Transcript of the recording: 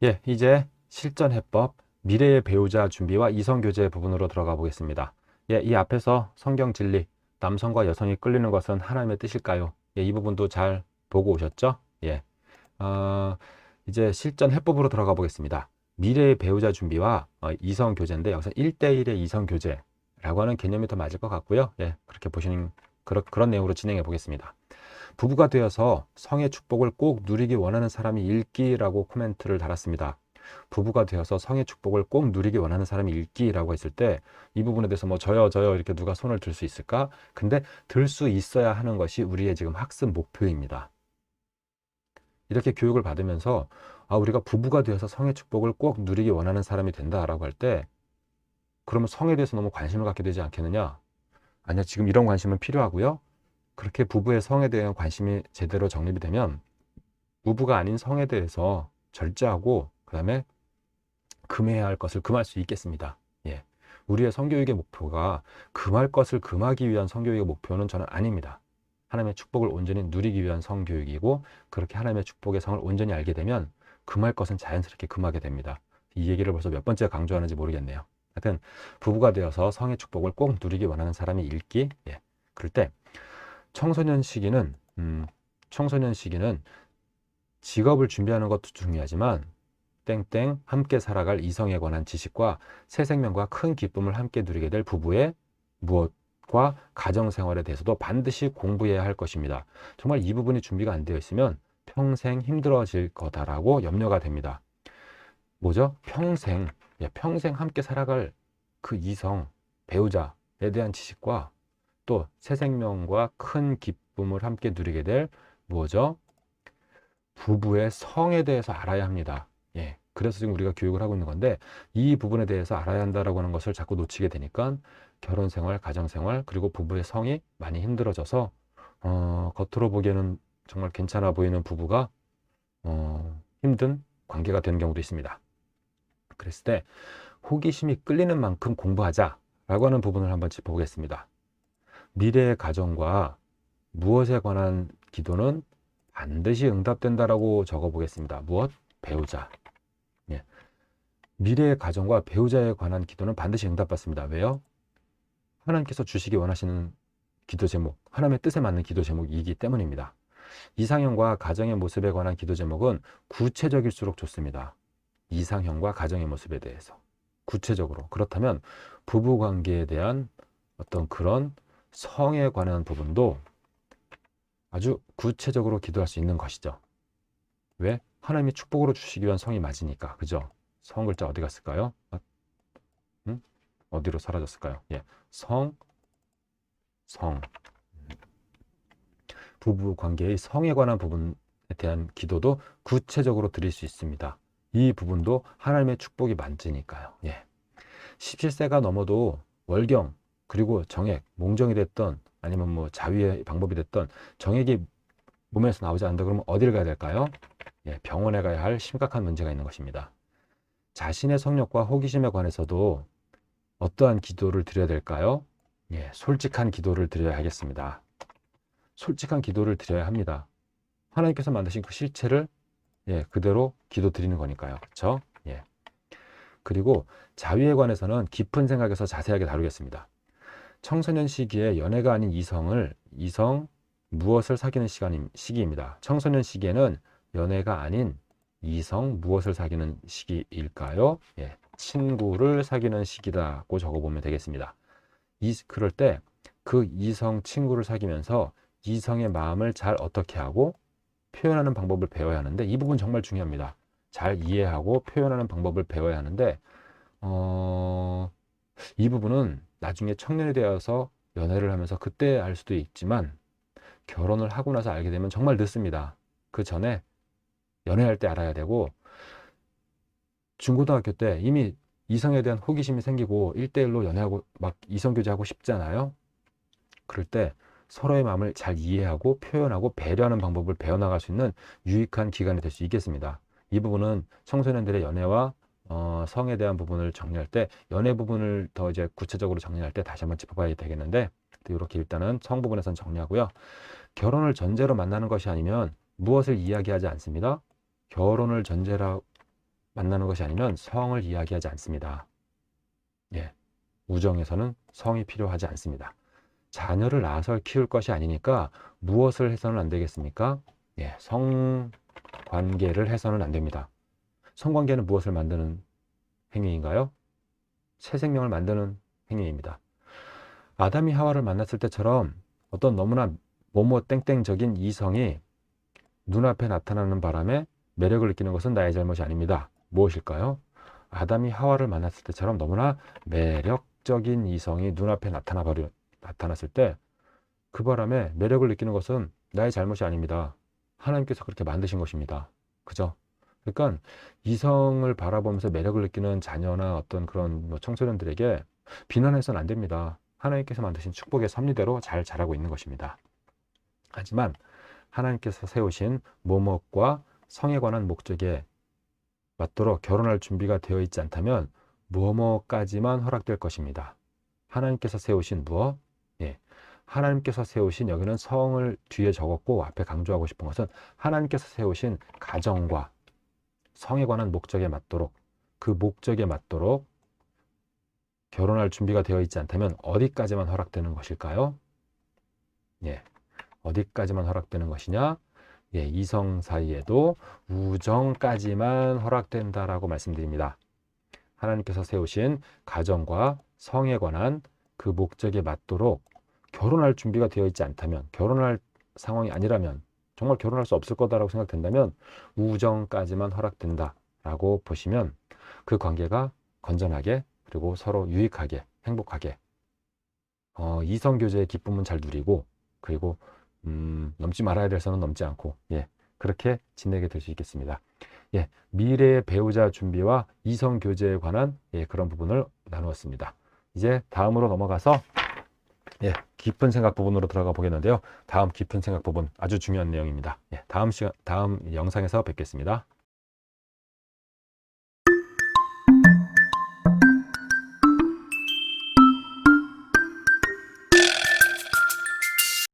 예, 이제 실전해법, 미래의 배우자 준비와 이성교제 부분으로 들어가 보겠습니다. 예, 이 앞에서 성경 진리, 남성과 여성이 끌리는 것은 하나님의 뜻일까요? 예, 이 부분도 잘 보고 오셨죠? 예, 이제 실전해법으로 들어가 보겠습니다. 미래의 배우자 준비와 이성교제인데 여기서 1대1의 이성교제라고 하는 개념이 더 맞을 것 같고요. 예, 그렇게 보시는 그런 내용으로 진행해 보겠습니다. 부부가 되어서 성의 축복을 꼭 누리기 원하는 사람이 읽기라고 코멘트를 달았습니다. 부부가 되어서 성의 축복을 꼭 누리기 원하는 사람이 읽기라고 했을 때 이 부분에 대해서 뭐 저요 이렇게 누가 손을 들 수 있을까? 근데 들 수 있어야 하는 것이 우리의 지금 학습 목표입니다. 이렇게 교육을 받으면서 우리가 부부가 되어서 성의 축복을 꼭 누리기 원하는 사람이 된다라고 할 때 그러면 성에 대해서 너무 관심을 갖게 되지 않겠느냐? 아니요, 지금 이런 관심은 필요하고요. 그렇게 부부의 성에 대한 관심이 제대로 정립이 되면 부부가 아닌 성에 대해서 절제하고 그다음에 금해야 할 것을 금할 수 있겠습니다. 예. 우리의 성교육의 목표가 금할 것을 금하기 위한 성교육의 목표는 저는 아닙니다. 하나님의 축복을 온전히 누리기 위한 성교육이고 그렇게 하나님의 축복의 성을 온전히 알게 되면 금할 것은 자연스럽게 금하게 됩니다. 이 얘기를 벌써 몇 번째 강조하는지 모르겠네요. 하여튼 부부가 되어서 성의 축복을 꼭 누리기 원하는 사람이 읽기. 예. 그럴 때 청소년 시기는 직업을 준비하는 것도 중요하지만 땡땡 함께 살아갈 이성에 관한 지식과 새 생명과 큰 기쁨을 함께 누리게 될 부부의 무엇과 가정생활에 대해서도 반드시 공부해야 할 것입니다. 정말 이 부분이 준비가 안 되어 있으면 평생 힘들어질 거다라고 염려가 됩니다. 뭐죠? 평생 함께 살아갈 그 이성, 배우자에 대한 지식과 또 새 생명과 큰 기쁨을 함께 누리게 될 뭐죠? 부부의 성에 대해서 알아야 합니다. 예. 그래서 지금 우리가 교육을 하고 있는 건데 이 부분에 대해서 알아야 한다라고 하는 것을 자꾸 놓치게 되니까 결혼 생활, 가정 생활, 그리고 부부의 성이 많이 힘들어져서 겉으로 보기에는 정말 괜찮아 보이는 부부가 힘든 관계가 되는 경우도 있습니다. 그랬을 때 호기심이 끌리는 만큼 공부하자라고 하는 부분을 한번 짚어보겠습니다. 미래의 가정과 무엇에 관한 기도는 반드시 응답된다라고 적어보겠습니다. 무엇? 배우자. 예. 미래의 가정과 배우자에 관한 기도는 반드시 응답받습니다. 왜요? 하나님께서 주시기 원하시는 기도 제목, 하나님의 뜻에 맞는 기도 제목이기 때문입니다. 이상형과 가정의 모습에 관한 기도 제목은 구체적일수록 좋습니다. 이상형과 가정의 모습에 대해서 구체적으로. 그렇다면 부부 관계에 대한 어떤 그런 성에 관한 부분도 아주 구체적으로 기도할 수 있는 것이죠. 왜? 하나님이 축복으로 주시기 위한 성이 맞으니까. 그죠? 성 글자 어디 갔을까요? 어디로 사라졌을까요? 예. 성. 부부 관계의 성에 관한 부분에 대한 기도도 구체적으로 드릴 수 있습니다. 이 부분도 하나님의 축복이 맞으니까요. 예. 17세가 넘어도 월경, 그리고 정액, 몽정이 됐던 아니면 뭐 자위의 방법이 됐던 정액이 몸에서 나오지 않는다 그러면 어디를 가야 될까요? 예, 병원에 가야 할 심각한 문제가 있는 것입니다. 자신의 성욕과 호기심에 관해서도 어떠한 기도를 드려야 될까요? 예, 솔직한 기도를 드려야 하겠습니다. 솔직한 기도를 드려야 합니다. 하나님께서 만드신 그 실체를 그대로 기도 드리는 거니까요. 그렇죠? 예. 그리고 자위에 관해서는 깊은 생각에서 자세하게 다루겠습니다. 청소년 시기에 연애가 아닌 이성 무엇을 사귀는 시기입니다. 청소년 시기에는 연애가 아닌 이성 무엇을 사귀는 시기일까요? 예, 친구를 사귀는 시기다고 적어보면 되겠습니다. 그럴 때 그 이성 친구를 사귀면서 이성의 마음을 잘 어떻게 하고 표현하는 방법을 배워야 하는데 이 부분 정말 중요합니다. 잘 이해하고 표현하는 방법을 배워야 하는데 이 부분은 나중에 청년이 되어서 연애를 하면서 그때 알 수도 있지만 결혼을 하고 나서 알게 되면 정말 늦습니다. 그 전에 연애할 때 알아야 되고 중고등학교 때 이미 이성에 대한 호기심이 생기고 1대1로 연애하고 막 이성교제하고 싶잖아요. 그럴 때 서로의 마음을 잘 이해하고 표현하고 배려하는 방법을 배워나갈 수 있는 유익한 기간이 될 수 있겠습니다. 이 부분은 청소년들의 연애와 성에 대한 부분을 정리할 때 연애 부분을 더 이제 구체적으로 정리할 때 다시 한번 짚어봐야 되겠는데 이렇게 일단은 성 부분에선 정리하고요. 결혼을 전제로 만나는 것이 아니면 무엇을 이야기하지 않습니다. 결혼을 전제로 만나는 것이 아니면 성을 이야기하지 않습니다. 예, 우정에서는 성이 필요하지 않습니다. 자녀를 낳아서 키울 것이 아니니까 무엇을 해서는 안 되겠습니까? 예, 성관계를 해서는 안 됩니다. 성관계는 무엇을 만드는 행위인가요? 새 생명을 만드는 행위입니다. 아담이 하와를 만났을 때처럼 어떤 너무나 뭐뭐 땡땡적인 이성이 눈앞에 나타나는 바람에 매력을 느끼는 것은 나의 잘못이 아닙니다. 무엇일까요? 아담이 하와를 만났을 때처럼 너무나 매력적인 이성이 눈앞에 나타났을 때 그 바람에 매력을 느끼는 것은 나의 잘못이 아닙니다. 하나님께서 그렇게 만드신 것입니다. 그죠? 그러니까 이성을 바라보면서 매력을 느끼는 자녀나 어떤 그런 청소년들에게 비난해서는 안 됩니다. 하나님께서 만드신 축복의 섭리대로 잘 자라고 있는 것입니다. 하지만 하나님께서 세우신 모목과 성에 관한 목적에 맞도록 결혼할 준비가 되어 있지 않다면 무엇까지만 허락될 것입니다. 하나님께서 세우신 무엇? 예, 하나님께서 세우신, 여기는 성을 뒤에 적었고 앞에 강조하고 싶은 것은 하나님께서 세우신 가정과 성에 관한 목적에 맞도록, 그 목적에 맞도록 결혼할 준비가 되어 있지 않다면 어디까지만 허락되는 것일까요? 예, 어디까지만 허락되는 것이냐? 예, 이성 사이에도 우정까지만 허락된다라고 말씀드립니다. 하나님께서 세우신 가정과 성에 관한 그 목적에 맞도록 결혼할 준비가 되어 있지 않다면, 결혼할 상황이 아니라면, 정말 결혼할 수 없을 거다라고 생각된다면 우정까지만 허락된다라고 보시면 그 관계가 건전하게, 그리고 서로 유익하게, 행복하게, 이성 교제의 기쁨은 잘 누리고, 그리고 넘지 말아야 될 선은 넘지 않고, 예, 그렇게 지내게 될 수 있겠습니다. 예, 미래의 배우자 준비와 이성 교제에 관한, 예, 그런 부분을 나누었습니다. 이제 다음으로 넘어가서, 예, 깊은 생각 부분으로 들어가 보겠는데요. 다음 깊은 생각 부분 아주 중요한 내용입니다. 예, 다음 영상에서 뵙겠습니다.